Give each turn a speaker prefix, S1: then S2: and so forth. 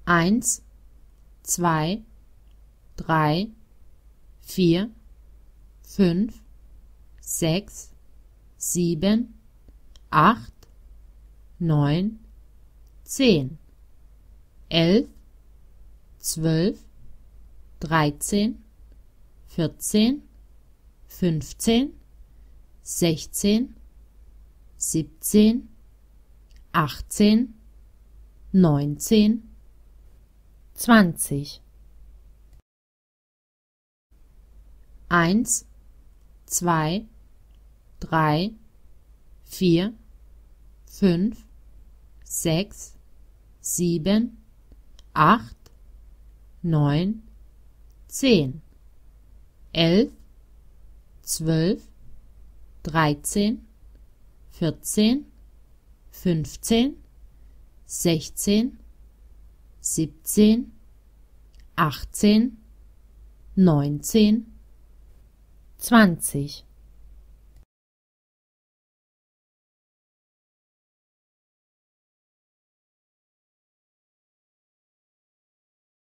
S1: 1, 2, 3, 4, 5, 6, 7, 8, 9, 10, 11, 12, 13, 14, 15, 16, 17, 18, 19, 20. 1, 2, 3, 4, 5, 6, 7, 8, 9, 10, 11, 12, 13, 14, 15, 16, 17, 18, 19, 20.